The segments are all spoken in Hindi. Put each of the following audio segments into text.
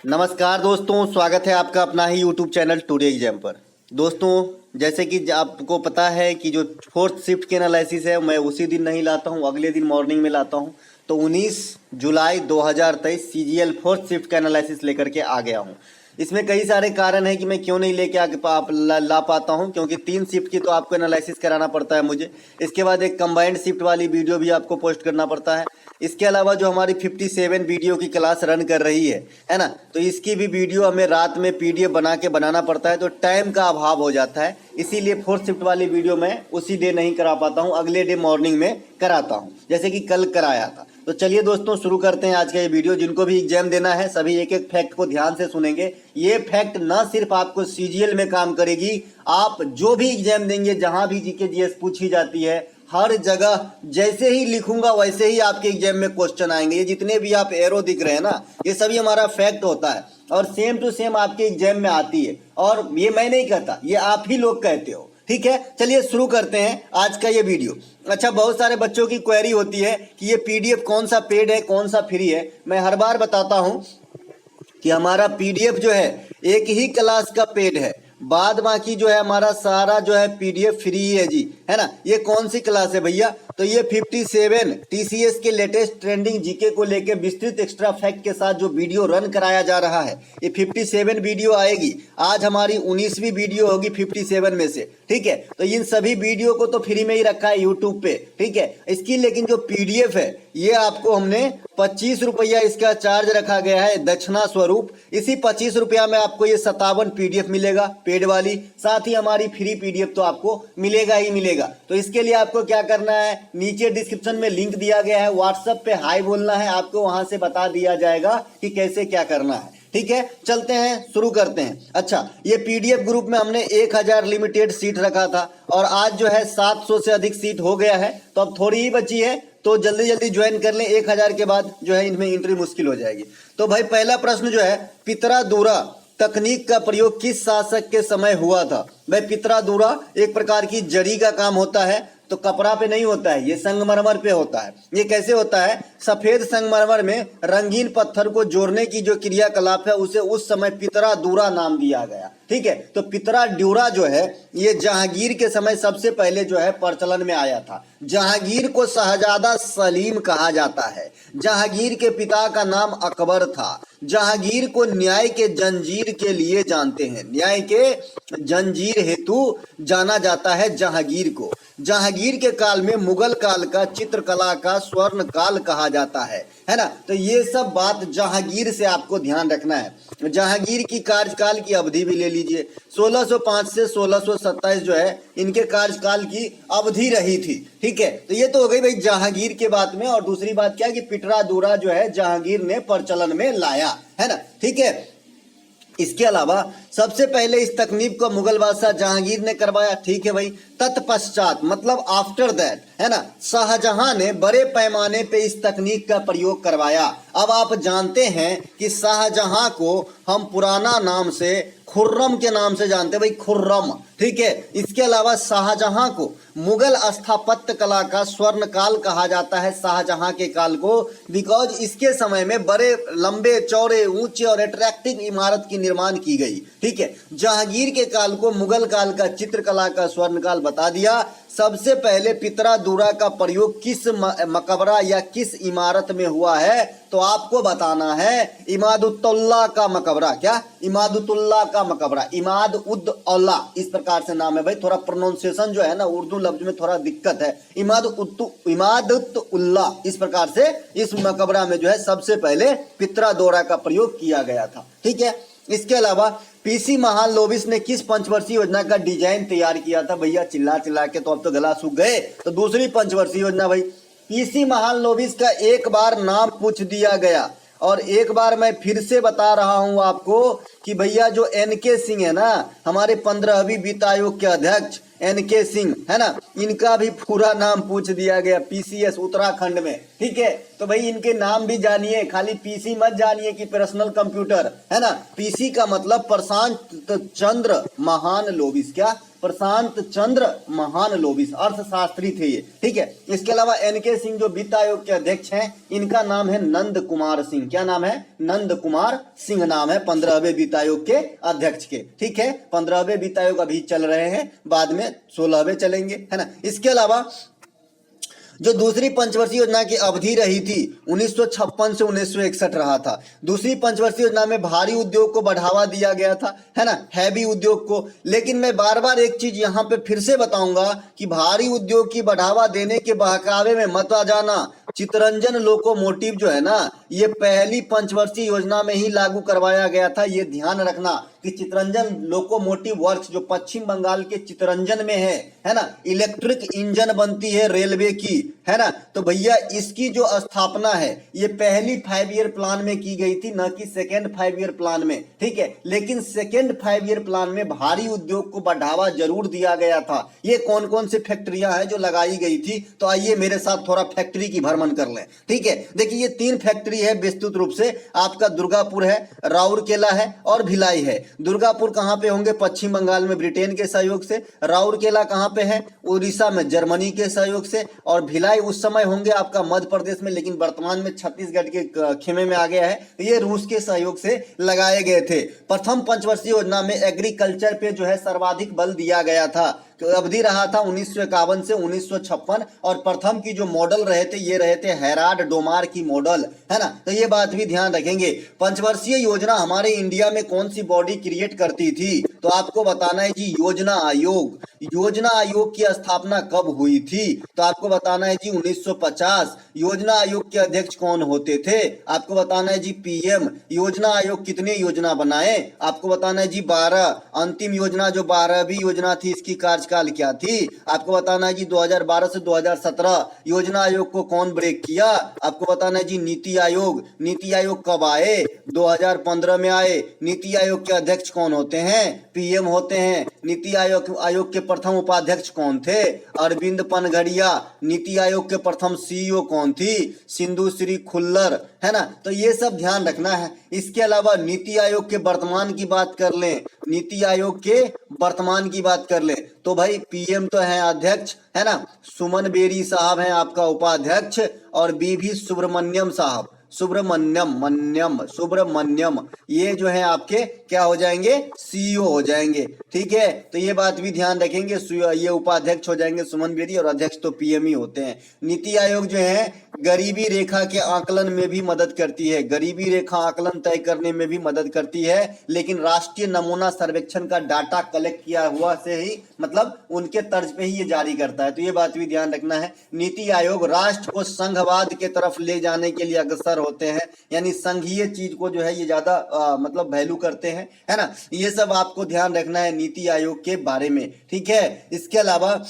नमस्कार दोस्तों, स्वागत है आपका अपना ही यूट्यूब चैनल टुडे एग्जाम पर। दोस्तों, जैसे कि आपको पता है कि जो फोर्थ शिफ्ट के एनालिसिस है मैं उसी दिन नहीं लाता हूं, अगले दिन मॉर्निंग में लाता हूं। तो 19 जुलाई 2023 सीजीएल फोर्थ शिफ्ट का एनालिसिस लेकर के आ गया हूं। इसमें कई सारे कारण हैं कि मैं क्यों नहीं लेके आके ला पाता हूं, क्योंकि 3 शिफ्ट की तो आपको एनालिसिस कराना पड़ता है मुझे। इसके बाद एक कंबाइंड शिफ्ट वाली वीडियो भी आपको पोस्ट करना पड़ता है। इसके अलावा जो हमारी 57 वीडियो की क्लास रन कर रही है ना, तो इसकी भी वीडियो हमें रात में पीडीएफ बना के बनाना पड़ता है, तो टाइम का अभाव हो जाता है। इसीलिए फोर्थ शिफ्ट वाली वीडियो मैं उसी डे नहीं करा पाता हूँ, अगले डे मॉर्निंग में कराता हूँ, जैसे कि कल कराया था। तो चलिए दोस्तों, शुरू करते हैं आज का ये वीडियो। जिनको भी एग्जाम देना है सभी एक एक फैक्ट को ध्यान से सुनेंगे। ये फैक्ट न सिर्फ आपको सीजीएल में काम करेगी, आप जो भी एग्जाम देंगे, जहां भी जीके जीएस पूछी जाती है, हर जगह जैसे ही लिखूंगा वैसे ही आपके एग्जाम में क्वेश्चन आएंगे। ये जितने भी आप एरो दिख रहे हैं ना, ये सभी हमारा फैक्ट होता है और सेम टू सेम आपके एग्जाम में आती है। और ये मैं नहीं कहता, ये आप ही लोग कहते हो। ठीक है, चलिए शुरू करते हैं आज का ये वीडियो। अच्छा, बहुत सारे बच्चों की क्वेरी होती है कि ये पीडीएफ कौन सा पेड है, कौन सा फ्री है। मैं हर बार बताता हूं कि हमारा पीडीएफ जो है एक ही क्लास का पेड है, बाद बाकी जो है हमारा सारा जो है पीडीएफ फ्री है जी, है ना। ये कौन सी क्लास है भैया? तो ये 57 टीसीएस के लेटेस्ट ट्रेंडिंग जीके को लेके विस्तृत एक्स्ट्रा फैक्ट के साथ जो वीडियो रन कराया जा रहा है, ये 57 वीडियो आएगी। आज हमारी 19वीं वीडियो होगी 57 में से। ठीक है, तो इन सभी वीडियो को तो फ्री में ही रखा है यूट्यूब पे। ठीक है, इसकी लेकिन जो पीडीएफ है ये आपको हमने 25 रुपया इसका चार्ज रखा गया है दक्षिणा स्वरूप। इसी 25 रुपया में आपको ये 57 पीडीएफ मिलेगा पेड वाली, साथ ही हमारी फ्री पीडीएफ तो आपको मिलेगा ही मिलेगा। तो इसके लिए आपको क्या करना है, नीचे डिस्क्रिप्शन में लिंक दिया गया है, व्हाट्सएप पे हाई बोलना है, आपको वहां से बता दिया जाएगा कि कैसे क्या करना है। ठीक है, चलते हैं, शुरू करते हैं। अच्छा, ये पीडीएफ ग्रुप में हमने 1000 लिमिटेड सीट रखा था और आज जो है 700 से अधिक सीट हो गया है, तो अब थोड़ी ही बची है, तो जल्दी जल्दी ज्वाइन कर लें। 1000 के बाद जो है इनमें एंट्री मुश्किल हो जाएगी। तो भाई पहला प्रश्न जो है, पितरादूरा तकनीक का प्रयोग किस शासक के समय हुआ था? भाई पितरादूरा एक प्रकार की जड़ी का काम होता है, तो कपड़ा पे नहीं होता है, ये संगमरमर पे होता है। ये कैसे होता है? सफेद संगमरमर में रंगीन पत्थर को जोड़ने की जो क्रियाकलाप है उसे उस समय पितरादूरा नाम दिया गया। ठीक है, तो पितरादूरा जो है ये जहांगीर के समय सबसे पहले जो है प्रचलन में आया था। जहांगीर को शहजादा सलीम कहा जाता है। जहांगीर के पिता का नाम अकबर था। जहांगीर को न्याय के जंजीर के लिए जानते हैं, न्याय के जंजीर हेतु जाना जाता है जहांगीर को। जहांगीर के काल में मुगल काल का चित्रकला का स्वर्ण काल कहा जाता है ना। तो ये सब बात जहांगीर से आपको ध्यान रखना है। जहांगीर की कार्यकाल की अवधि भी ले लीजिए, 1605 से 1627 जो है इनके कार्यकाल की अवधि रही थी। ठीक है, तो ये तो हो गई भाई जहांगीर के बात में। और दूसरी बात क्या कि पितरादूरा जो है जहांगीर ने प्रचलन में लाया, है ना। ठीक है, इसके अलावा सबसे पहले इस तकनीक को मुगल बादशाह जहांगीर ने करवाया। ठीक है भाई, तत्पश्चात मतलब आफ्टर दैट, है ना, शाहजहां ने बड़े पैमाने पे इस तकनीक का प्रयोग करवाया। अब आप जानते हैं कि शाहजहां को हम पुराना नाम से खुर्रम के नाम से जानते हैं भाई, खुर्रम। ठीक है, इसके अलावा शाहजहां को मुगल स्थापत्य कला का स्वर्ण काल कहा जाता है, शाहजहां के काल को, बिकॉज इसके समय में बड़े लंबे चौड़े ऊंचे और अट्रैक्टिव इमारत की निर्माण की गई। ठीक है, जहांगीर के काल को मुगल काल का चित्रकला का स्वर्ण काल बता दिया। सबसे पहले पितरादूरा का प्रयोग किस मकबरा या किस इमारत में हुआ है? तो आपको बताना है इमादुद्दौला का मकबरा। क्या? इमादुद्दौला का मकबरा, इमाद-उद-औला इस प्रकार से नाम है भाई। थोड़ा प्रोनाउंसिएशन जो है ना उर्दू लफ्ज में थोड़ा दिक्कत है। इमादुद्दौला इस प्रकार से इस मकबरा में जो है सबसे पहले पितरादूरा का प्रयोग किया गया था। ठीक है, इसके अलावा पीसी महालनोबिस ने किस पंचवर्षीय योजना का डिजाइन तैयार किया था? भैया चिल्ला चिल्ला के तो अब तो गला सूख गए। तो दूसरी पंचवर्षीय योजना भाई, पीसी महालनोबिस का एक बार नाम पूछ दिया गया और एक बार मैं फिर से बता रहा हूं आपको कि भैया जो एनके सिंह है ना, हमारे 15वीं वित्त आयोग के अध्यक्ष एनके सिंह, है ना, इनका भी पूरा नाम पूछ दिया गया पीसीएस उत्तराखंड में। ठीक है, तो भाई इनके नाम भी जानिए, खाली पीसी मत जानिए कि पर्सनल कंप्यूटर, है ना। पीसी का मतलब प्रशांत चंद्र महालनोबिस। क्या? प्रशांत चंद्र महानलोबिस, अर्थशास्त्री थे ये, ठीक है। इसके अलावा एनके सिंह जो वित्त आयोग के अध्यक्ष हैं, इनका नाम है नंद कुमार सिंह। क्या नाम है? नंद कुमार सिंह नाम है 15वें वित्त आयोग के अध्यक्ष के, ठीक है। 15वें वित्त आयोग अभी चल रहे हैं, बाद में 16वें चलेंगे, है ना। इसके अलावा जो दूसरी पंचवर्षीय योजना की अवधि रही थी 1956 से 1961 रहा था। दूसरी पंचवर्षीय योजना में भारी उद्योग को बढ़ावा दिया गया था, है ना, हैवी उद्योग को। लेकिन मैं बार बार एक चीज यहाँ पे फिर से बताऊंगा कि भारी उद्योग की बढ़ावा देने के बहकावे में मत आ जाना। चितरंजन लोकोमोटिव जो है ना, ये पहली पंचवर्षीय योजना में ही लागू करवाया गया था। ये ध्यान रखना कि चितरंजन लोकोमोटिव वर्क्स जो पश्चिम बंगाल के चितरंजन में है ना, इलेक्ट्रिक इंजन बनती है रेलवे की, है ना। तो भैया इसकी जो स्थापना है ये पहली 5 ईयर प्लान में की गई थी, न कि सेकेंड 5 ईयर प्लान में, ठीक है। लेकिन सेकेंड 5 ईयर प्लान में भारी उद्योग को बढ़ावा जरूर दिया गया था। ये कौन कौन सी फैक्ट्रियां हैं जो लगाई गई थी? तो आइए मेरे साथ थोड़ा फैक्ट्री की भ्रमण कर लें, ठीक है। देखिए ये 3 फैक्ट्री है विस्तृत रूप से। आपका दुर्गापुर है, राउरकेला है और भिलाई है। दुर्गापुर कहां पे होंगे? पश्चिम बंगाल में ब्रिटेन के सहयोग से। राउरकेला कहां पे है? उड़ीसा में जर्मनी के सहयोग से। और भिलाई उस समय होंगे आपका मध्य प्रदेश में, लेकिन वर्तमान में छत्तीसगढ़ के खेमे में आ गया है। ये रूस के सहयोग से लगाए गए थे। प्रथम पंचवर्षीय योजना में एग्रीकल्चर पे जो है सर्वाधिक बल दिया गया था। अवधि रहा था 1951 से 1956 और प्रथम की जो मॉडल रहे थे ये रहे थे हैराड डोमार की मॉडल, है ना। तो ये बात भी ध्यान रखेंगे। पंचवर्षीय योजना हमारे इंडिया में कौन सी बॉडी क्रिएट करती थी? तो आपको बताना है जी योजना आयोग। योजना आयोग की स्थापना कब हुई थी? तो आपको बताना है जी 1950। योजना आयोग के अध्यक्ष कौन होते थे? आपको बताना है जी पीएम। योजना आयोग कितने योजना बनाए? आपको बताना है जी 12। अंतिम योजना जो 12वीं योजना थी इसकी कार्यकाल क्या थी? आपको बताना है जी 2012 से 2017। योजना आयोग को कौन ब्रेक किया? आपको बताना है जी नीति आयोग। नीति आयोग कब आए? 2015 में आए। नीति आयोग के अध्यक्ष कौन होते हैं? पीएम होते हैं। नीति आयोग के प्रथम उपाध्यक्ष कौन थे? अरविंद पनघड़िया। नीति आयोग के प्रथम सीईओ कौन थी? सिंधु श्री खुल्लर, है ना। तो ये सब ध्यान रखना है। इसके अलावा नीति आयोग के वर्तमान की बात कर लें, नीति आयोग के वर्तमान की बात कर लें तो भाई पीएम तो है अध्यक्ष, है ना। सुमन बेरी साहब हैं आपका उपाध्यक्ष और बीवी सुब्रमण्यम साहब, सुब्रमण्यम ये जो है आपके क्या हो जाएंगे? सीईओ हो जाएंगे, ठीक है। तो ये बात भी ध्यान रखेंगे, ये उपाध्यक्ष हो जाएंगे सुमन बेरी और अध्यक्ष तो पीएम ही होते हैं। नीति आयोग जो है गरीबी रेखा के आकलन में भी मदद करती है, गरीबी रेखा आकलन तय करने में भी मदद करती है। लेकिन राष्ट्रीय नमूना सर्वेक्षण का डाटा कलेक्ट किया हुआ से ही मतलब उनके तर्ज पे ही ये जारी करता है। तो ये बात भी ध्यान रखना है। नीति आयोग राष्ट्र को संघवाद के तरफ ले जाने के लिए अग्रसर होते हैं, यानी संघीय चीज को जो है ये ज्यादा मतलब वैल्यू करते हैं, है ना। ये सब आपको ध्यान रखना है नीति आयोग के बारे में, ठीक है। इसके अलावा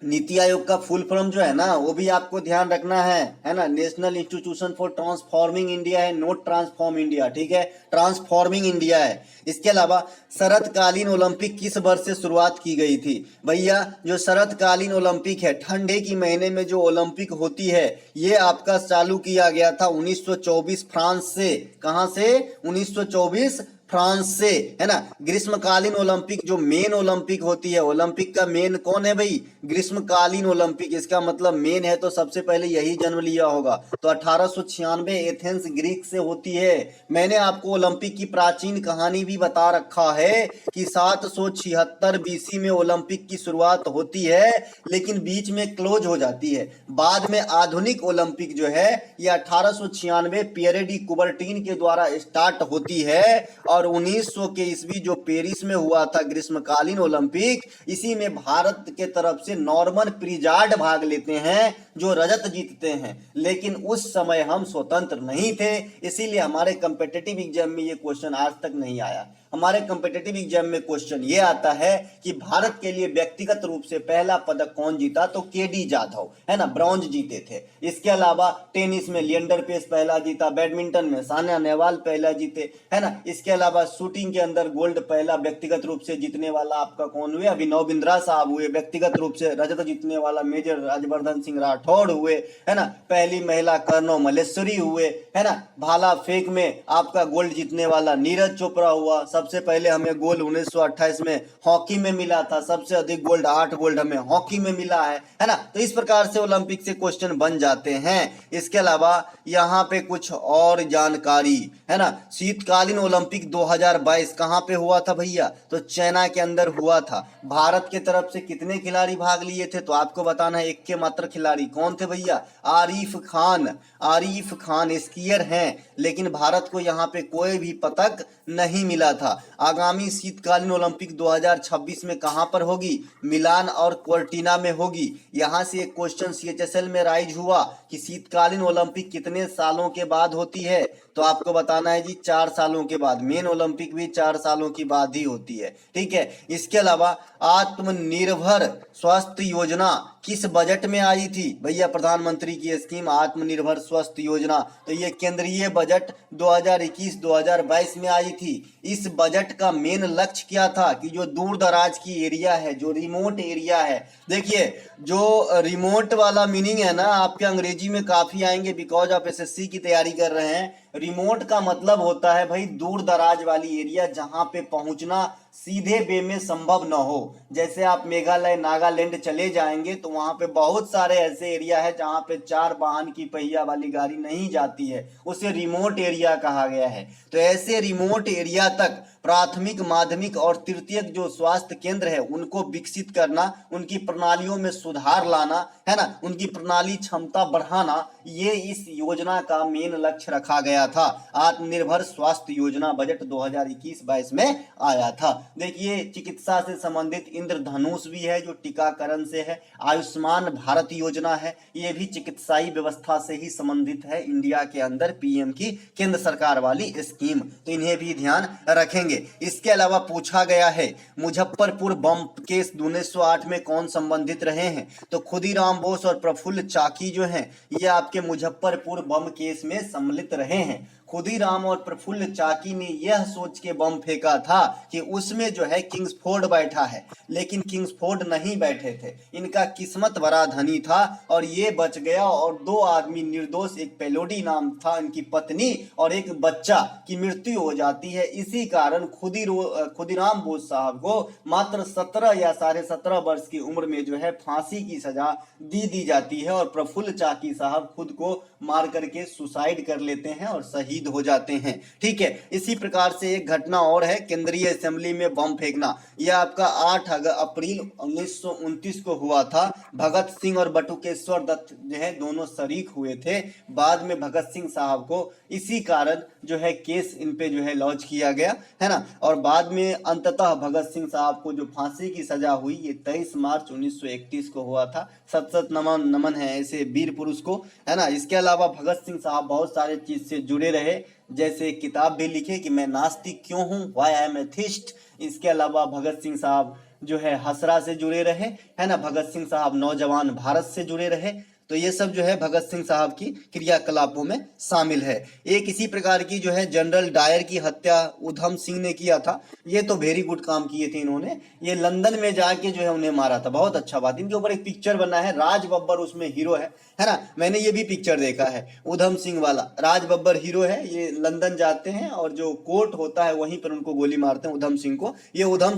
नीति आयोग का फुल फॉर्म जो है ना वो भी आपको ध्यान रखना है ना। National institution for transforming India है, नोट ट्रांसफॉर्म इंडिया, ठीक है, ट्रांसफॉर्मिंग इंडिया है। इसके अलावा शरतकालीन ओलंपिक किस वर्ष से शुरुआत की गई थी? भैया जो शरतकालीन ओलंपिक है, ठंडे की महीने में जो ओलंपिक होती है, ये आपका चालू किया गया था 1924 फ्रांस से। कहां से? 1924 फ्रांस से, है ना। ग्रीष्मकालीन ओलंपिक जो मेन ओलंपिक होती है, ओलंपिक का मेन कौन है भाई? ग्रीष्मकालीन ओलंपिक। इसका मतलब मेन है तो सबसे पहले यही जन्म लिया होगा। तो 1896 एथेंस ग्रीक से होती है। मैंने आपको ओलंपिक की प्राचीन कहानी भी बता रखा है कि 776 बीसी में ओलंपिक की शुरुआत होती है, लेकिन बीच में क्लोज हो जाती है। बाद में आधुनिक ओलंपिक जो है ये 1896 पियरे डी कुबर्टीन के द्वारा स्टार्ट होती है। और 1900 के ईस्वी जो पेरिस में हुआ था ग्रीष्मकालीन ओलंपिक, इसी में भारत के तरफ से नॉर्मन प्रिजार्ड भाग लेते हैं जो रजत जीतते हैं। लेकिन उस समय हम स्वतंत्र नहीं थे, इसीलिए हमारे कॉम्पिटिटिव एग्जाम में ये क्वेश्चन आज तक नहीं आया। हमारे कॉम्पिटिटिव एग्जाम में क्वेश्चन ये आता है कि भारत के लिए व्यक्तिगत रूप से पहला पदक कौन जीता? तो केडी जाधव, है ना, ब्रॉन्ज जीते थे। इसके अलावा टेनिस में लिएंडर पेस पहला जीता, बैडमिंटन में सानिया नेहवाल पहला जीते, है ना। इसके अलावा शूटिंग के अंदर गोल्ड पहला व्यक्तिगत रूप से जीतने वाला आपका कौन हुए? अभिनव बिंद्रा साहब हुए। व्यक्तिगत रूप से रजत जीतने वाला मेजर राजवर्धन सिंह राठौड़ हुए, है ना। पहली महिला कर्नो मल्लेश्वरी हुए, है ना। भाला फेंक में आपका गोल्ड जीतने वाला नीरज चोपड़ा हुआ। सबसे पहले हमें गोल्ड 1928 में हॉकी में मिला था, सबसे अधिक गोल्ड 8 गोल्ड हमें हॉकी में मिला है ना। तो इस प्रकार से ओलंपिक से क्वेश्चन बन जाते हैं। इसके अलावा यहाँ पे कुछ और जानकारी है ना, शीतकालीन ओलंपिक 2022 कहाँ पे हुआ था भैया, तो चाइना के अंदर हुआ था। भारत के तरफ से कितने खिलाड़ी भाग लिए थे, तो आपको बताना है एक के मात्र खिलाड़ी। कौन थे भैया, आरिफ खान। आरिफ खान स्कीयर हैं, लेकिन भारत को यहाँ पे कोई भी पदक नहीं मिला था। आगामी शीतकालीन ओलंपिक 2026 में कहाँ पर होगी, मिलान और कोर्टिना में होगी। यहाँ से एक क्वेश्चन CHSL में राइज हुआ कि शीतकालीन ओलंपिक कितने सालों के बाद होती है, तो आपको बताना है जी 4 सालों के बाद। मेन ओलंपिक भी 4 सालों की बाद ही होती है, ठीक है। इसके अलावा आत्मनिर्भर स्वास्थ्य योजना किस बजट में आई थी भैया, प्रधानमंत्री की स्कीम आत्मनिर्भर स्वास्थ्य योजना, तो ये केंद्रीय बजट 2021-2022 में आई थी। इस बजट का मेन लक्ष्य क्या था कि जो दूर दराज की एरिया है, जो रिमोट एरिया है, देखिए जो रिमोट वाला मीनिंग है ना आपके अंग्रेजी में काफी आएंगे, बिकॉज आप SSC की तैयारी कर रहे हैं। रिमोट का मतलब होता है भाई दूर दराज वाली एरिया, जहां पे पहुंचना सीधे वे में संभव न हो। जैसे आप मेघालय नागालैंड चले जाएंगे तो वहां पे बहुत सारे ऐसे एरिया है जहां पे 4 वाहन की पहिया वाली गाड़ी नहीं जाती है, उसे रिमोट एरिया कहा गया है। तो ऐसे रिमोट एरिया तक प्राथमिक माध्यमिक और तृतीयक जो स्वास्थ्य केंद्र है उनको विकसित करना, उनकी प्रणालियों में सुधार लाना है ना, उनकी प्रणाली क्षमता बढ़ाना, ये इस योजना का मेन लक्ष्य रखा गया था। आत्मनिर्भर स्वास्थ्य योजना बजट 2021-22 में आया था। देखिए चिकित्सा से संबंधित इंद्रधनुष भी है जो टीकाकरण से है, आयुष्मान भारत योजना है, ये भी चिकित्साई व्यवस्था से ही संबंधित है, इंडिया के अंदर PM की केंद्र सरकार वाली स्कीम, तो इन्हें भी ध्यान रखेंगे। इसके अलावा पूछा गया है मुजफ्फरपुर बम केस 1908 में कौन संबंधित रहे हैं, तो खुदीराम बोस और प्रफुल्ल चाकी जो हैं ये आपके मुजफ्फरपुर बम केस में सम्मिलित रहे हैं। खुदीराम और प्रफुल्ल चाकी ने यह सोच के बम फेंका था कि उसमें जो है किंग्सफोर्ड बैठा है, लेकिन किंग्सफोर्ड नहीं बैठे थे। इनका किस्मत बड़ा धनी था और ये बच गया, और 2 आदमी निर्दोष, एक पेलोडी नाम था इनकी पत्नी और एक बच्चा की मृत्यु हो जाती है। इसी कारण खुदीराम बोस साहब को मात्र 17 या 17.5 वर्ष की उम्र में जो है फांसी की सजा दी जाती है, और प्रफुल्ल चाकी साहब खुद को मार करके सुसाइड कर लेते हैं और शहीद हो जाते हैं, ठीक है। इसी प्रकार से एक घटना और है केंद्रीय असेंबली में बम फेंकना, यह आपका 8 अप्रैल 1929 को हुआ था। भगत सिंह और बटुकेश्वर दत्त जो है दोनों शरीक हुए थे। बाद में भगत सिंह साहब को इसी कारण जो है केस इन पे जो है लॉन्च किया गया है ना, और बाद में अंततः भगत सिंह साहब को जो फांसी की सजा हुई ये 23 मार्च 1931 को हुआ था। सत नमन है ऐसे वीर पुरुष को, है ना। इसके अलावा भगत सिंह साहब बहुत सारे चीज से जुड़े रहे, जैसे एक किताब भी लिखे कि मैं नास्तिक क्यों हूँ, व्हाई आई एम एथिस्ट। इसके अलावा भगत सिंह साहब जो है हसरा से जुड़े रहे, है ना। भगत सिंह साहब नौजवान भारत से जुड़े रहे। तो ये सब जो है भगत सिंह साहब की क्रियाकलापों में शामिल है। एक इसी प्रकार की जो है जनरल डायर की हत्या उधम सिंह ने किया था। ये तो वेरी गुड काम किए थे इन्होंने, ये लंदन में जाके जो है उन्हें मारा था, बहुत अच्छा बात। इनके ऊपर एक पिक्चर बना है, राज बब्बर उसमें हीरो है ना। मैंने ये भी पिक्चर देखा है उधम सिंह वाला, राज बब्बर हीरो है। ये लंदन जाते हैं और जो कोर्ट होता है वहीं पर उनको गोली मारते हैं उधम सिंह को। ये उधम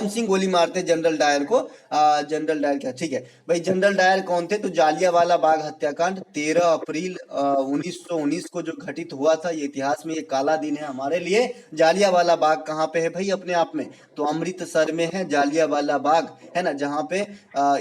सिंह गोली मारते हैं जनरल डायर को। जनरल डायर क्या, ठीक है भाई, जनरल डायर कौन थे, तो जालियांवाला बाग हत्याकांड 13 अप्रैल 1919 को जो घटित हुआ था, ये इतिहास में ये काला दिन है हमारे लिए। जालियांवाला बाग कहाँ पे है भाई, अपने आप में तो अमृतसर में है जालियांवाला बाग, है ना, जहाँ पे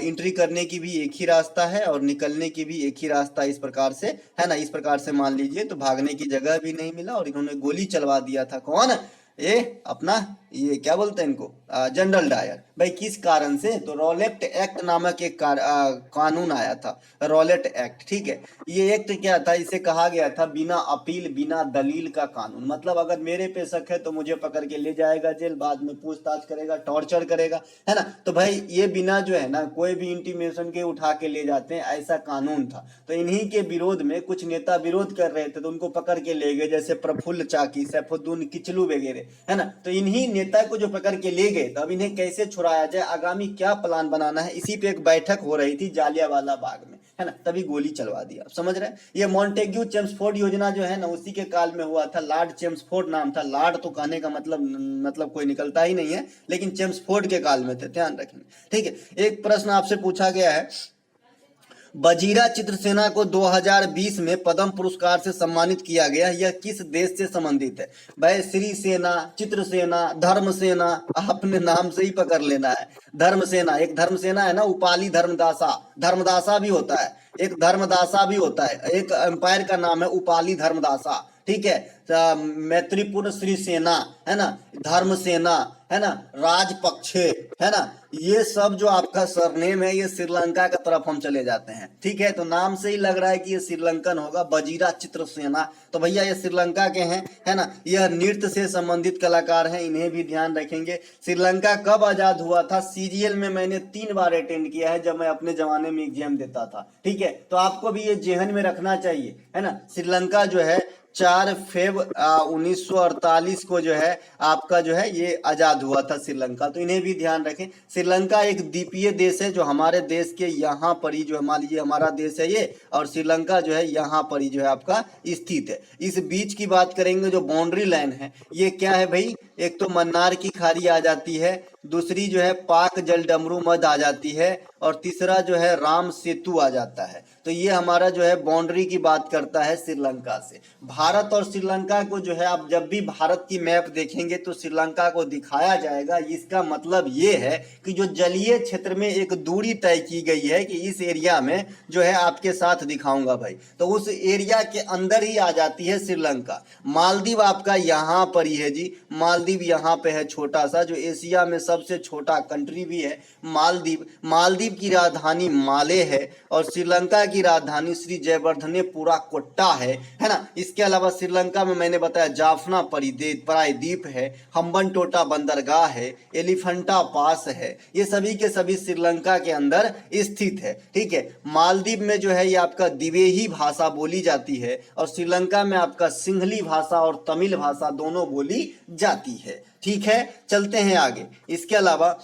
एंट्री करने की भी एक ही रास्ता है और निकलने की भी एक ही रास्ता, इस प्रकार से, है ना। इस प्रकार से मान लीजिए तो भागने की जगह भी नहीं मिला और इन्होंने गोली चलवा दिया था। कौन, ये अपना ये क्या बोलते हैं इनको, जनरल डायर। भाई किस कारण से, तो रॉलेट एक्ट नामक एक कानून आया था, रॉलेट एक्ट, ठीक है। ये एक्ट क्या था, इसे कहा गया था बिना अपील बिना दलील का कानून। मतलब अगर मेरे पे शक है तो मुझे पकड़ के ले जाएगा जेल, बाद में पूछताछ करेगा, टॉर्चर करेगा, है ना। तो भाई ये बिना जो है ना कोई भी इंटीमेशन के उठा के ले जाते हैं, ऐसा कानून था। तो इन्हीं के विरोध में कुछ नेता विरोध कर रहे थे तो उनको पकड़ के ले गए, जैसे प्रफुल्ल चाकी, सैफुद्दीन किचलू वगैरह, है ना। तो इन्हीं नेता को जो पकड़ के ले गए, तो अब इन्हें कैसे छुड़ाया जाए, आगामी क्या प्लान बनाना है, इसी पे एक बैठक हो रही थी जालियांवाला बाग में। है ना, तभी गोली चलवा दिया। आप समझ रहे हैं, ये मॉन्टेग्यू चेम्सफोर्ड योजना जो है ना उसी के काल में हुआ था। लॉर्ड चेम्सफोर्ड नाम था। लॉर्ड तो कहने का मतलब कोई निकलता ही नहीं है, लेकिन चेम्सफोर्ड के काल में थे, ध्यान रखेंगे। ठीक है, एक प्रश्न आपसे पूछा गया है, बजीरा चित्रसेना को 2020 में पद्म पुरस्कार से सम्मानित किया गया, यह किस देश से संबंधित है? भाई श्री सेना, चित्रसेना, धर्म सेना, आपने नाम से ही पकड़ लेना है। धर्म सेना, एक धर्म सेना है ना, उपाली धर्मदासा, धर्मदासा भी होता है, एक धर्मदासा भी होता है, एक एम्पायर का नाम है उपाली धर्मदासा। ठीक है, मैत्रीपूर्ण श्री सेना है ना, धर्म सेना है ना, राजपक्षे है ना, ये सब जो आपका सरनेम है ये श्रीलंका की तरफ हम चले जाते हैं। ठीक है, तो नाम से ही लग रहा है कि ये श्रीलंकन होगा, बजीरा चित्रसेना, तो भैया ये श्रीलंका के हैं, है ना। यह नृत्य से संबंधित कलाकार हैं, इन्हें भी ध्यान रखेंगे। श्रीलंका कब आजाद हुआ था? सीजीएल में मैंने 3 बार अटेंड किया है जब मैं अपने जमाने में एग्जाम देता था। ठीक है, तो आपको भी ये जेहन में रखना चाहिए, है ना। श्रीलंका जो है 4 फरवरी 1948 को जो है आपका जो है ये आजाद हुआ था श्रीलंका, तो इन्हें भी ध्यान रखें। श्रीलंका एक द्वीपीय देश है जो हमारे देश के यहाँ पर ही जो है, मान लीजिए हमारा देश है ये, और श्रीलंका जो है यहाँ पर ही जो है आपका स्थित है। इस बीच की बात करेंगे, जो बाउंड्री लाइन है ये क्या है भाई? एक तो मन्नार की खाड़ी आ जाती है, दूसरी जो है पाक जलडमरू मध आ जाती है, और तीसरा जो है राम सेतु आ जाता है। तो ये हमारा जो है बाउंड्री की बात करता है श्रीलंका से। भारत और श्रीलंका को जो है आप जब भी भारत की मैप देखेंगे तो श्रीलंका को दिखाया जाएगा। इसका मतलब ये है कि जो जलीय क्षेत्र में एक दूरी तय की गई है कि इस एरिया में जो है आपके साथ दिखाऊंगा भाई, तो उस एरिया के अंदर ही आ जाती है श्रीलंका। मालदीव आपका यहाँ पर ही है जी, मालदीव यहाँ पे है छोटा सा, जो एशिया में सबसे छोटा कंट्री भी है मालदीव। मालदीव की राजधानी माले है, और श्रीलंका की राजधानी श्री जयवर्धनेपुरा कोट्टा है ना। इसके अलावा श्रीलंका में मैंने बताया जाफना प्रायद्वीप है, हम्बनटोटा बंदरगाह है, एलिफेंटा पास है, ये सभी के सभी श्रीलंका के अंदर स्थित है। ठीक है, मालदीव में जो है ये आपका दिवेही भाषा बोली जाती है, और श्रीलंका में आपका सिंहली भाषा और तमिल भाषा दोनों बोली जाती है। ठीक है, चलते हैं आगे। इसके अलावा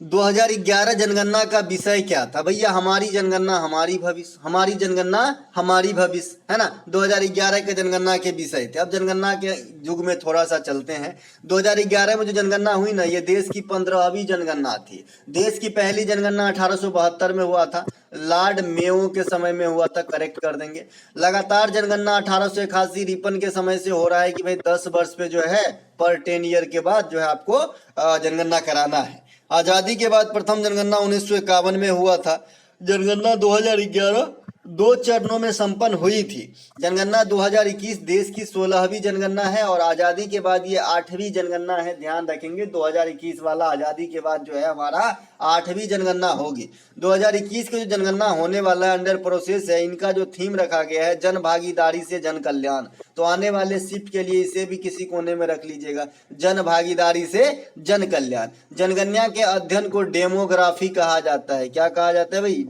2011 जनगणना का विषय क्या था? भैया हमारी जनगणना हमारी भविष्य, हमारी जनगणना हमारी भविष्य, है ना। 2011 के जनगणना के विषय थे। अब जनगणना के युग में थोड़ा सा चलते हैं। 2011 में जो जनगणना हुई ना, ये देश की 15वीं जनगणना थी। देश की पहली जनगणना 1872 में हुआ था, लॉर्ड मेयो के समय में हुआ था, करेक्ट कर देंगे। लगातार जनगणना 1881 रिपन के समय से हो रहा है कि भाई 10 वर्ष पे जो है पर 10 ईयर के बाद जो है आपको जनगणना कराना है। आजादी के बाद प्रथम जनगणना 1951 में हुआ था। जनगणना 2011 2 चरणों में संपन्न हुई थी। जनगणना 2021 देश की 16वीं जनगणना है, और आजादी के बाद ये 8वीं जनगणना है। ध्यान रखेंगे 2021 वाला आजादी के बाद जो है हमारा 8वीं जनगणना होगी। 2021 की जो जनगणना होने वाला है, अंडर प्रोसेस है, इनका जो थीम रखा गया है जन भागीदारी से जन कल्याण। तो आने वाले शिफ्ट के लिए इसे भी किसी कोने में रख लीजिएगा, जन भागीदारी से जन कल्याण। जनगणना के अध्ययन को डेमोग्राफी कहा जाता है। क्या कहा जाता है भाई?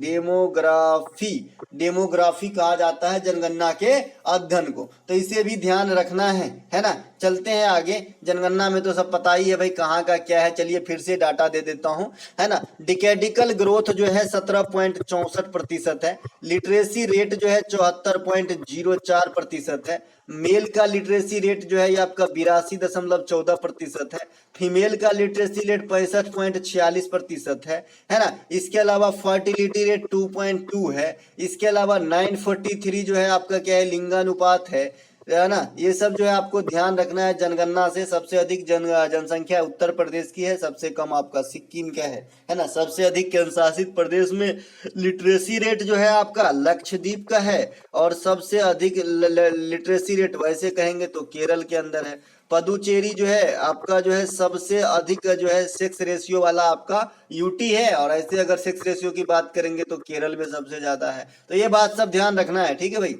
डेमोग्राफी कहा जाता है जनगणना के अध्ययन को, तो इसे भी ध्यान रखना है ना। चलते हैं आगे। जनगणना में तो सब पता ही है भाई कहाँ का क्या है। चलिए फिर से डाटा दे देता हूँ, है ना। डिकेडिकल ग्रोथ जो है 17.64% है। लिटरेसी रेट जो है 74.04% है। मेल का लिटरेसी रेट जो है ये आपका 82.14% है। फीमेल का लिटरेसी रेट 65.46% है ना। इसके अलावा फर्टिलिटी रेट 2.2 है। इसके अलावा 943 जो है आपका क्या है, लिंगानुपात है ना। ये सब जो है आपको ध्यान रखना है। जनगणना से सबसे अधिक जनसंख्या उत्तर प्रदेश की है, सबसे कम आपका सिक्किम का है ना। सबसे अधिक केंद्र शासित प्रदेश में लिटरेसी रेट जो है आपका लक्षद्वीप का है, और सबसे अधिक लिटरेसी रेट वैसे कहेंगे तो केरल के अंदर है। पदुचेरी जो है आपका जो है सबसे अधिक जो है सेक्स रेशियो वाला आपका यूटी है, और ऐसे अगर सेक्स रेशियो की बात करेंगे तो केरल में सबसे ज्यादा है। तो ये बात सब ध्यान रखना है, ठीक है भाई।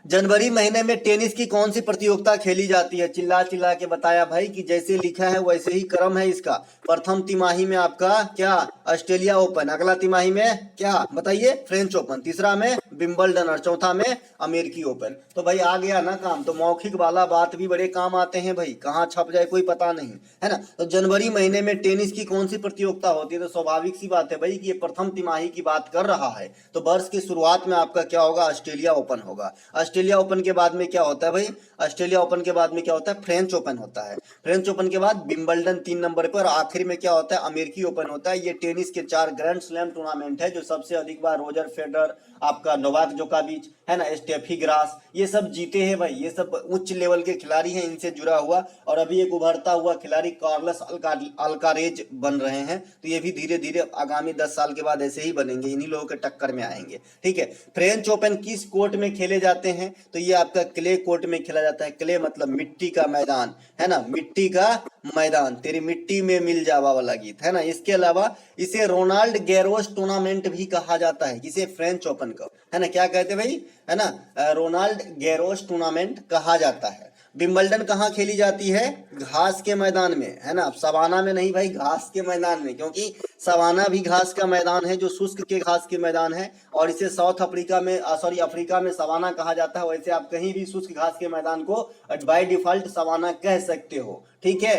जनवरी महीने में टेनिस की कौन सी प्रतियोगिता खेली जाती है? चिल्ला चिल्ला के बताया भाई कि जैसे लिखा है वैसे ही क्रम है इसका। प्रथम तिमाही में आपका क्या? Australia open. अगला तिमाही में क्या बताइए? French open. तीसरा में विंबलडन और चौथा में अमेरिकी ओपन। तो भाई आ गया ना काम। तो मौखिक वाला बात भी बड़े काम आते हैं भाई, कहाँ छप जाए कोई पता नहीं है ना। तो जनवरी महीने में टेनिस की कौन सी प्रतियोगिता होती है? तो स्वाभाविक सी बात है भाई कि ये प्रथम तिमाही की बात कर रहा है, तो वर्ष की शुरुआत में आपका क्या होगा? ऑस्ट्रेलिया ओपन होगा। ऑस्ट्रेलिया ओपन के बाद में क्या होता है भाई? ऑस्ट्रेलिया ओपन के बाद में क्या होता है? फ्रेंच ओपन होता है। फ्रेंच ओपन के बाद विंबलडन 3 नंबर पर, और आखिर में क्या होता है? अमेरिकी ओपन होता है। ये टेनिस के 4 ग्रैंड स्लैम टूर्नामेंट है जो सबसे अधिक बार रोजर फेडरर, आपका नोवाक जोकोविच है ना, स्टेफी ग्रास, ये सब जीते हैं भाई। ये सब उच्च लेवल के खिलाड़ी हैं, इनसे जुड़ा हुआ। और अभी एक उभरता हुआ खिलाड़ी कार्लोस अल्कारेज बन रहे हैं, तो ये भी धीरे धीरे आगामी 10 साल के बाद ऐसे ही बनेंगे, इन्हीं लोगों के टक्कर में आएंगे। ठीक है। फ्रेंच ओपन किस कोर्ट में खेले जाते हैं? तो ये आपका क्ले कोर्ट में खेला जाता है। क्ले मतलब मिट्टी का मैदान है ना, मिट्टी का मैदान, तेरी मिट्टी में मिल जावा वाला गीत है ना। इसके अलावा इसे रोनाल्ड गैरोस टूर्नामेंट भी कहा जाता है। किसे? फ्रेंच ओपन को है ना, क्या कहते हैं भाई? है ना, रोनाल्ड गैरोस टूर्नामेंट कहा जाता है। विंबलडन कहाँ खेली जाती है? घास के मैदान में है ना। सवाना में नहीं भाई, घास के मैदान में, क्योंकि सवाना भी घास का मैदान है जो शुष्क के घास के मैदान है, और इसे साउथ अफ्रीका में अफ्रीका में सवाना कहा जाता है। वैसे आप कहीं भी शुष्क घास के मैदान को बाय डिफॉल्ट सवाना कह सकते हो। ठीक है।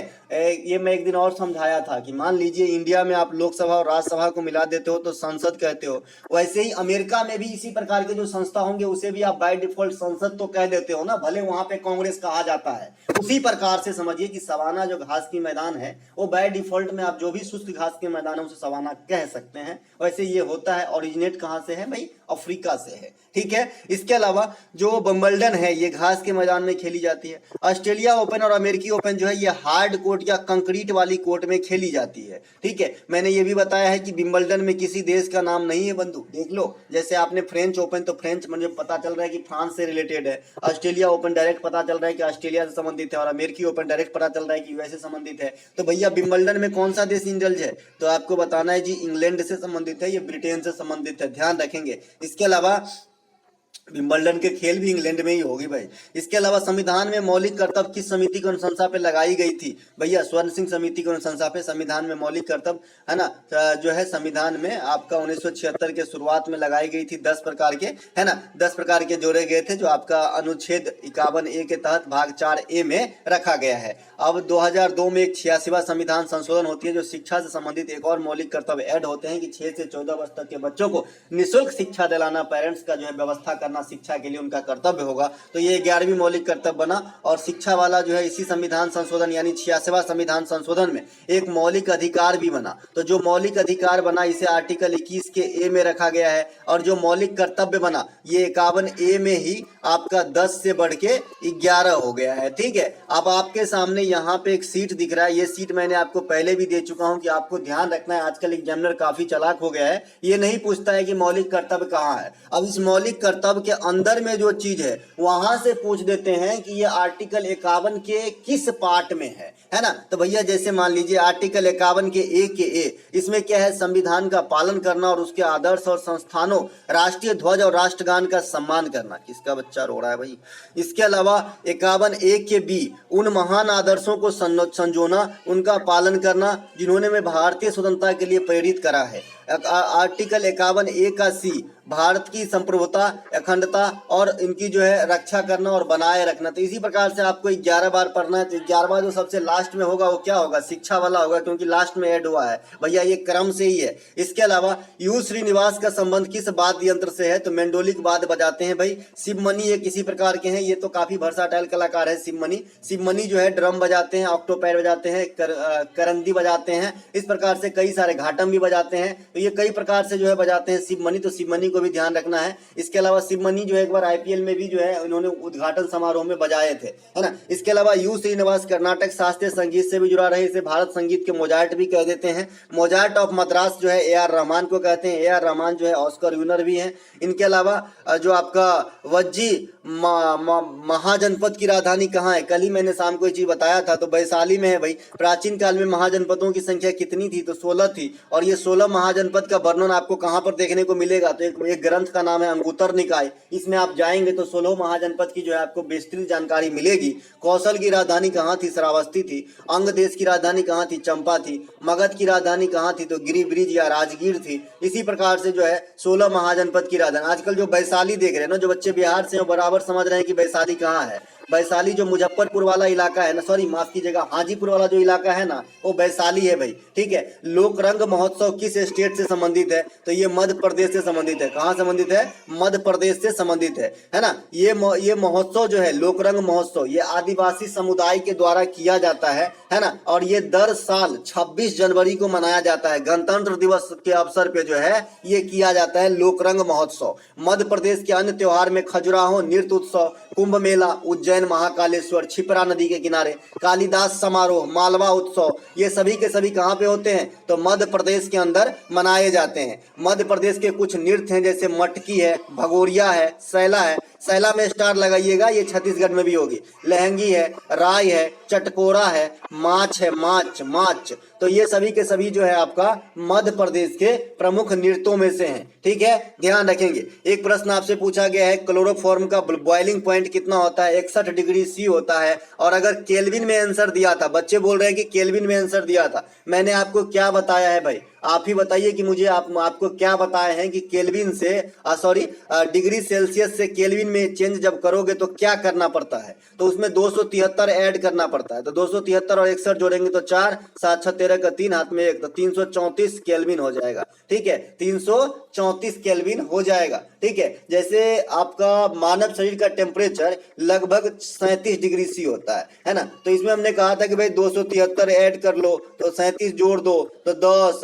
ये मैं एक दिन और समझाया था कि मान लीजिए इंडिया में आप लोकसभा और राज्यसभा को मिला देते हो तो संसद कहते हो, वैसे ही अमेरिका में भी इसी प्रकार के जो संस्था होंगे उसे भी आप बाय डिफॉल्ट संसद तो कह देते हो ना, भले वहां पे कांग्रेस कहा जाता है। उसी प्रकार से समझिए कि सवाना जो घास की मैदान है वो बाय डिफॉल्ट में आप जो भी शुष्क घास के मैदान है उसे सवाना कह सकते हैं। वैसे ये होता है, ओरिजिनेट कहाँ से है भाई? अफ्रीका से है। ठीक है। इसके अलावा जो विंबलडन है ये घास के मैदान में खेली जाती है। ऑस्ट्रेलिया ओपन और अमेरिकी ओपन जो है ये हार्ड कोर्ट या कंक्रीट वाली कोर्ट में खेली जाती है। ठीक है। मैंने ये भी बताया है कि विंबलडन में किसी देश का नाम नहीं है बंधु, देख लो। जैसे आपने फ्रेंच ओपन, तो फ्रेंच मुझे पता चल रहा है कि फ्रांस से रिलेटेड है। ऑस्ट्रेलिया ओपन डायरेक्ट पता चल रहा है कि ऑस्ट्रेलिया से संबंधित है, और अमेरिकी ओपन डायरेक्ट पता चल रहा है कि यूएस से संबंधित है। तो भैया विंबलडन में कौन सा देश इंडल्ज है? तो आपको बताना है जी, इंग्लैंड से संबंधित है, ये ब्रिटेन से संबंधित है, ध्यान रखेंगे। इसके अलावा विंबलडन के खेल भी इंग्लैंड में ही होगी भाई। इसके अलावा संविधान में मौलिक कर्तव्य किस समिति की अनुशंसा पे लगाई गई थी? भैया स्वर्ण सिंह समिति की अनुशंसा पे संविधान में मौलिक कर्तव्य है ना, जो है संविधान में आपका 1976 के शुरुआत में लगाई गई थी। 10 प्रकार के है ना, 10 प्रकार के जोड़े गए थे, जो आपका अनुच्छेद 51A के तहत भाग 4A में रखा गया है। अब 2002 में एक 86वां संविधान संशोधन होती है, जो शिक्षा से संबंधित एक और मौलिक कर्तव्य ऐड होते हैं कि 6 से 14 वर्ष तक के बच्चों को निःशुल्क शिक्षा दिलाना, पेरेंट्स का जो है व्यवस्था करना शिक्षा के लिए उनका कर्तव्य होगा। तो ये 11वीं मौलिक कर्तव्य बना। और शिक्षा वाला जो है इसी संविधान संशोधन यानी 86वां संविधान संशोधन में एक मौलिक अधिकार भी बना। तो जो मौलिक अधिकार बना इसे आर्टिकल 21 के ए में रखा गया है, और जो मौलिक कर्तव्य बना ये 51A में ही आपका 10 से बढ़ के 11 हो गया है। ठीक है। अब आपके सामने यहाँ पे एक सीट दिख रहा है, ये सीट मैंने आपको पहले भी दे चुका हूँ कि आपको ध्यान रखना है। आजकल एग्जामिनर काफी चालाक हो गया है, ये नहीं पूछता है कि मौलिक कर्तव्य कहाँ है। अब इस मौलिक कर्तव्य के अंदर में जो चीज है वहां से पूछ देते हैं कि ये आर्टिकल 51 के किस पार्ट में है ना। तो भैया जैसे मान लीजिए आर्टिकल 51 के ए, इसमें क्या है? संविधान का पालन करना और उसके आदर्श और संस्थानों, राष्ट्रीय ध्वज और राष्ट्रगान का सम्मान करना। किसका बच्चा रो रहा है भाई? इसके अलावा 51A के बी, उन महान आदर्शों को संजोना, उनका पालन करना जिन्होंने में भारतीय स्वतंत्रता के लिए प्रेरित करा है। आर्टिकल 51A का सी, भारत की संप्रभुता, अखंडता और इनकी जो है रक्षा करना और बनाए रखना। तो इसी प्रकार से आपको 11 बार पढ़ना है। तो 11वां जो सबसे लास्ट में होगा वो क्या होगा? शिक्षा वाला होगा, क्योंकि लास्ट में ऐड हुआ है भैया, ये क्रम से ही है। इसके अलावा यू श्रीनिवास का संबंध किस वाद्य यंत्र से है? तो मेंडोलिक वाद्य बजाते हैं भाई। शिवमणि ये किसी प्रकार के हैं, ये तो काफी वर्साटाइल कलाकार है शिवमणि। शिवमणि जो है ड्रम बजाते हैं, ऑक्टोपैड बजाते हैं, करंदी बजाते हैं, इस प्रकार से कई सारे घाटम भी बजाते हैं। तो ये कई प्रकार से जो है बजाते हैं शिवमणि, तो शिवमणि को भी ध्यान रखना है। इसके अलावा शिवमणि जो है एक बार आईपीएल में भी जो है उन्होंने उद्घाटन समारोह में बजाए थे, है ना। इसके अलावा यू श्रीनिवास कर्नाटक शास्त्रीय संगीत से भी जुड़ा रहे, इसे भारत संगीत के मोजार्ट भी कह देते हैं। मोजार्ट ऑफ मद्रास जो है ए.आर. रहमान को कहते हैं। ए.आर. रहमान जो है ऑस्कर विनर भी हैं। इनके अलावा जो आपका वज्जी महाजनपद की राजधानी कहाँ है? कल ही मैंने शाम को ये चीज बताया था, तो वैशाली में है भाई। प्राचीन काल में महाजनपदों की संख्या कितनी थी? तो 16 थी। और ये 16 महाजनपद का वर्णन आपको कहाँ पर देखने को मिलेगा? तो एक एक ग्रंथ का नाम है अंगुत्तर निकाय। इसमें आप जाएंगे तो 16 महाजनपद की जो है आपको विस्तृत जानकारी मिलेगी। कौशल की राजधानी कहाँ थी? श्रावस्ती थी। अंग देश की राजधानी कहाँ थी? चंपा थी। मगध की राजधानी कहाँ थी? तो गिरिब्रिज या राजगीर थी। इसी प्रकार से जो है 16 महाजनपद की राजधानी। आजकल जो वैशाली देख रहे हैं ना, जो बच्चे बिहार से बराबर समझ रहे हैं कि वैशाली कहाँ है। वैशाली जो मुजफ्फरपुर वाला इलाका है ना, सॉरी माफ कीजिएगा, हाजीपुर वाला जो इलाका है ना, वो वैशाली है भाई। ठीक है। लोक रंग महोत्सव किस स्टेट से संबंधित है? तो ये मध्य प्रदेश से संबंधित है। कहाँ संबंधित है? मध्य प्रदेश से संबंधित है ना। ये महोत्सव जो है लोक रंग महोत्सव, ये आदिवासी समुदाय के द्वारा किया जाता है ना। और ये दर साल 26 जनवरी को मनाया जाता है। गणतंत्र दिवस के अवसर पे जो है ये किया जाता है लोक रंग महोत्सव। मध्य प्रदेश के अन्य त्योहार में खजुराहो नृत्य उत्सव, कुंभ मेला, उज्जैन महाकालेश्वर, क्षिप्रा नदी के किनारे, कालिदास समारोह, मालवा उत्सव, ये सभी के सभी कहाँ पे होते हैं? तो मध्य प्रदेश के अंदर मनाए जाते हैं। मध्य प्रदेश के कुछ नृत्य हैं, जैसे मटकी है, भगोरिया है, सैला है। सैला में स्टार लगाइएगा, ये छत्तीसगढ़ में भी होगी। लहंगी है, राय है, चटकोरा है, माछ है, माछ। तो ये सभी के सभी जो है आपका मध्य प्रदेश के प्रमुख नृत्यों में से हैं। ठीक है, ध्यान रखेंगे। एक प्रश्न आपसे पूछा गया है, क्लोरोफॉर्म का बॉइलिंग पॉइंट कितना होता है? 61 डिग्री सी होता है। और अगर केल्विन में आंसर दिया था, बच्चे बोल रहे हैं कि केल्विन में आंसर दिया था, मैंने आपको क्या बताया है भाई? आप ही बताइए कि मुझे आपको क्या बताए हैं कि केल्विन से डिग्री सेल्सियस से केल्विन में चेंज जब करोगे तो क्या करना पड़ता है? तो उसमें 273 ऐड करना पड़ता है। तो 273 और 61 जोड़ेंगे तो 4, 7 6 13 का 3, हाथ में 1, तो 334 केल्विन हो जाएगा। ठीक है, 334 केल्विन हो जाएगा। ठीक है, जैसे आपका मानव शरीर का टेम्परेचर लगभग 37 डिग्री सी होता है ना। तो इसमें हमने कहा था कि भाई 273 ऐड कर लो तो 37 जोड़ दो तो 10,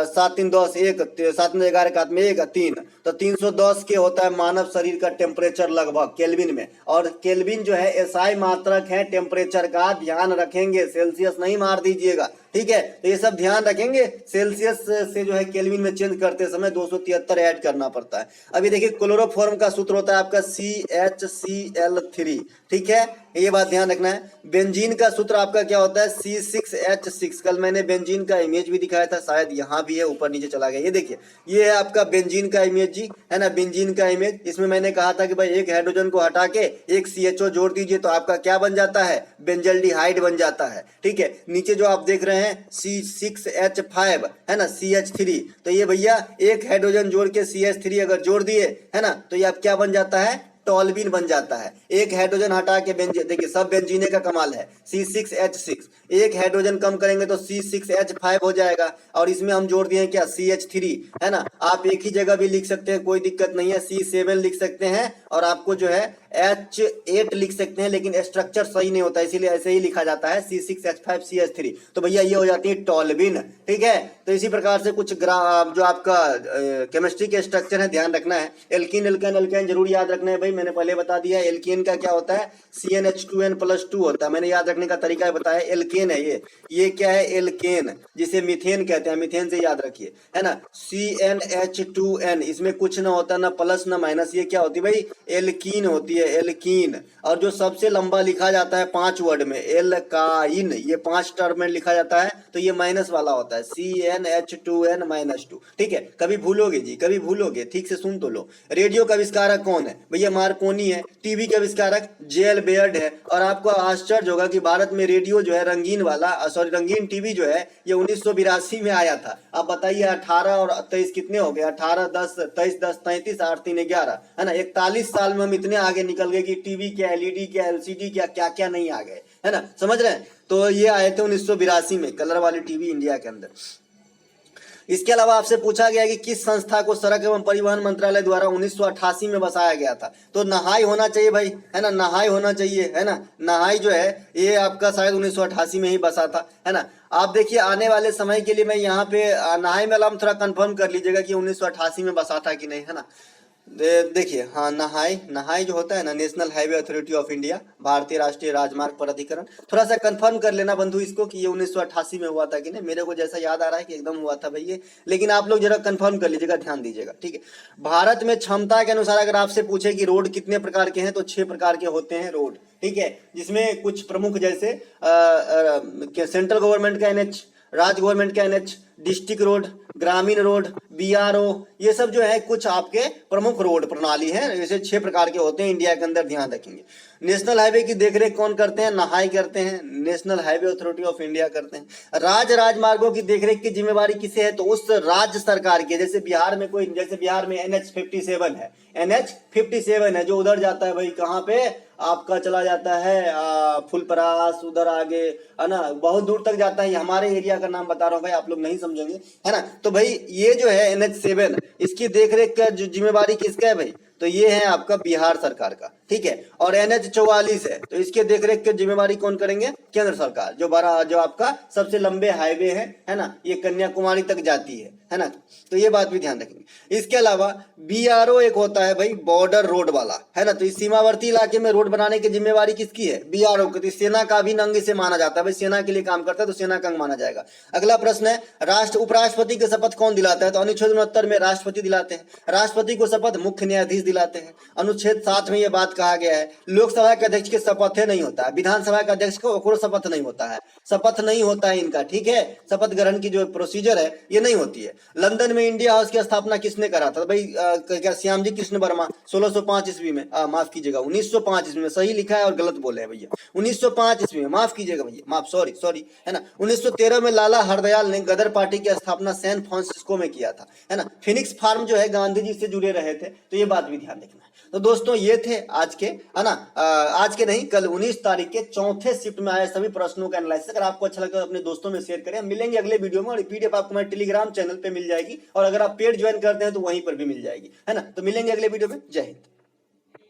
7 3 10, 1 7 में 11 का हाथ में 1 3, तो 310 के होता है मानव शरीर का टेम्परेचर लगभग केल्विन में। और केल्विन जो है एसआई मात्रक है टेम्परेचर का, ध्यान रखेंगे, सेल्सियस नहीं मार दीजिएगा। ठीक है, तो ये सब ध्यान रखेंगे। सेल्सियस से जो है केल्विन में चेंज करते समय 273 ऐड करना पड़ता है। अभी देखिए क्लोरोफॉर्म का सूत्र होता है आपका CHCl3। ठीक है, ये बात ध्यान रखना है। बेंजीन का सूत्र आपका क्या होता है? C6H6। कल मैंने बेंजीन का इमेज भी दिखाया था, शायद यहाँ भी है, ऊपर नीचे चला गया। ये देखिए, ये है आपका बेंजीन का इमेज जी, है ना, बेंजीन का इमेज। इसमें मैंने कहा था कि भाई एक हाइड्रोजन को हटा के एक CHO जोड़ दीजिए तो आपका क्या बन जाता है? बेंजल्डिहाइड बन जाता है। ठीक है, नीचे जो आप देख रहे हैं C6H5 है ना, CH3, तो ये भैया एक हाइड्रोजन जोड़ के CH3 अगर जोड़ दिए है ना, तो ये आप क्या बन जाता है? टॉल्बिन बन जाता है। एक हाइड्रोजन हटा के देखिए सब बेंजीने का कमाल है। C6H6, एक हाइड्रोजन कम करेंगे तो C6H5 हो जाएगा। और इसमें हम जोड़ दिए क्या? CH3, है ना। आप एक ही जगह भी लिख सकते हैं, कोई दिक्कत नहीं है। C7 लिख सकते हैं और आपको जो है H8 लिख सकते हैं, लेकिन स्ट्रक्चर सही नहीं होता, इसीलिए ऐसे ही लिखा जाता है C6H5 CH3। तो भैया ये हो जाती है टॉल्बिन। ठीक है, तो इसी प्रकार से कुछ जो आपका केमिस्ट्री के स्ट्रक्चर है ध्यान रखना है। एल्कीन एल्केन एल्केन जरूर याद रखना है भाई, मैंने पहले बता दिया। एल्केन का क्या होता है? CnH2n+2 होता है, मैंने याद रखने का तरीका बताया। एल्केन है ये क्या है? एल्केन, जिसे मीथेन कहते हैं, मीथेन से याद रखिए, है ना। CnH2n, इसमें कुछ ना होता, ना प्लस ना माइनस, ये क्या होती है भाई? एल्कीन होती है, एल्कीन। और जो सबसे लंबा लिखा जाता है 5 वर्ड में, एल्काइन, ये 5 टर्म में लिखा जाता है, तो ये माइनस वाला होता है, CnH2n-2। ठीक है, कभी भूलोगे जी, कभी भूलोगे, ठीक से सुन तो लो। रेडियो का आविष्कारक कौन है? भैया मार्कोनी है। टीवी का आविष्कारक जेल बेयर्ड है। और आपको आश्चर्य होगा कि भारत में रेडियो जो है रंगीन वाला, रंगीन टीवी जो है, ये 1982 में आया था। अब बताइए 18 और 23 कितने हो गए? 18 10 23 10 33 8 3 11, है ना। 41 साल में हम इतने आगे निकल गए कि टीवी क्या, एलईडी क्या, एलसीडी क्या, क्या क्या नहीं आ गए, है ना, समझ रहे हैं। तो ये आए थे 1982 में कलर वाली टीवी इंडिया के अंदर। इसके अलावा आपसे पूछा गया कि किस संस्था को सड़क एवं परिवहन मंत्रालय द्वारा 1988 में बसाया गया था? तो नहाई होना चाहिए भाई, है ना, नहाई होना चाहिए, है ना। नहाई जो है ये आपका शायद 1988 में ही बसा था, है ना। आप देखिए आने वाले समय के लिए मैं यहाँ पे नहाई में हम थोड़ा कंफर्म कर लीजिएगा कि 1988 में बसा था कि नहीं, है ना। देखिए हाँ, नहाई जो होता है ना, national highway authority of India, भारतीय राष्ट्रीय राजमार्ग प्राधिकरण, थोड़ा सा कंफर्म कर लेना बंधु इसको कि ये 1988 में हुआ था कि नहीं। मेरे को जैसा याद आ रहा है कि एकदम हुआ था भैया, लेकिन आप लोग जरा कंफर्म कर लीजिएगा, ध्यान दीजिएगा। ठीक है, भारत में क्षमता के अनुसार अगर आपसे पूछे कि रोड कितने प्रकार के हैं, तो 6 प्रकार के होते हैं रोड। ठीक है, जिसमें कुछ प्रमुख जैसे सेंट्रल गवर्नमेंट का NH, राज्य गवर्नमेंट का NH, डिस्ट्रिक्ट रोड, ग्रामीण रोड, बीआरओ, ये सब जो है कुछ आपके प्रमुख रोड प्रणाली हैं। जैसे 6 प्रकार के होते हैं इंडिया के अंदर, ध्यान रखेंगे। नेशनल हाईवे की देखरेख कौन करते हैं? नहाई करते हैं, national highway authority of India करते हैं। राजमार्गों की देखरेख की जिम्मेवारी किसे है? तो उस राज्य सरकार की। जैसे बिहार में कोई, जैसे बिहार में NH57 है, NH57 है जो उधर जाता है भाई, कहाँ पे आपका चला जाता है फुलपरास, उधर आगे है ना, बहुत दूर तक जाता है। हमारे एरिया का नाम बता रहा हूँ भाई, आप लोग नहीं समझेंगे, है ना। तो भाई ये जो है NH7, इसकी देखरेख का जो जिम्मेवारी किसका है भाई? तो ये है आपका बिहार सरकार का, ठीक है। और NH44 है, तो इसके देखरेख की जिम्मेवारी कौन करेंगे? केंद्र सरकार। जो आपका सबसे लंबे हाईवे है ना, ये कन्याकुमारी तक जाती है ना। तो ये बात भी ध्यान रखेंगे। इसके अलावा बीआरओ एक होता है भाई, बॉर्डर रोड वाला, है ना। तो इस सीमावर्ती इलाके में रोड बनाने की जिम्मेवारी किसकी है? बीआरओ की। तो सेना का भी अंग इसे माना जाता है भाई, सेना के लिए काम करता है तो सेना का अंग माना जाएगा। अगला प्रश्न है, उपराष्ट्रपति की शपथ कौन दिलाता है? तो अनुच्छेद 69 में राष्ट्रपति दिलाते हैं। राष्ट्रपति को शपथ मुख्य न्यायाधीश दिलाते हैं। अनुच्छेद 7 में यह बात कहा गया है, लोकसभा के अध्यक्ष के शपथ नहीं होता है, विधानसभा के अध्यक्ष को ओकरो शपथ नहीं होता है, शपथ नहीं होता है इनका, ठीक है। शपथ ग्रहण की जो प्रोसीजर है ये नहीं होती है। लंदन में इंडिया हाउस की स्थापना किसने करा था? भाई क्या श्यामजी कृष्ण वर्मा 1605 ईस्वी में, माफ कीजिएगा 1905 ईस्वी में, सही लिखा है और गलत बोले हैं भैया, 1905 ईस्वी में, माफ कीजिएगा भैया, माफ, सॉरी, है ना। 1913 में लाला हरदयाल ने गदर पार्टी की स्थापना सैन फ्रांसिस्को में किया था, है ना। फिनिक्स फार्म जो है गांधी जी से जुड़े रहे थे, तो ये बात भी ध्यान रखना है। तो दोस्तों ये थे आज के, है ना, आज के नहीं, कल 19 तारीख के चौथे शिफ्ट में आए सभी प्रश्नों का एनालिसिस। अगर आपको अच्छा लगा तो अपने दोस्तों में शेयर करें। मिलेंगे अगले वीडियो में, और PDF आपको हमारे टेलीग्राम चैनल पे मिल जाएगी, और अगर आप पेड ज्वाइन करते हैं तो वहीं पर भी मिल जाएगी, है ना। तो मिलेंगे अगले वीडियो में। जय हिंद।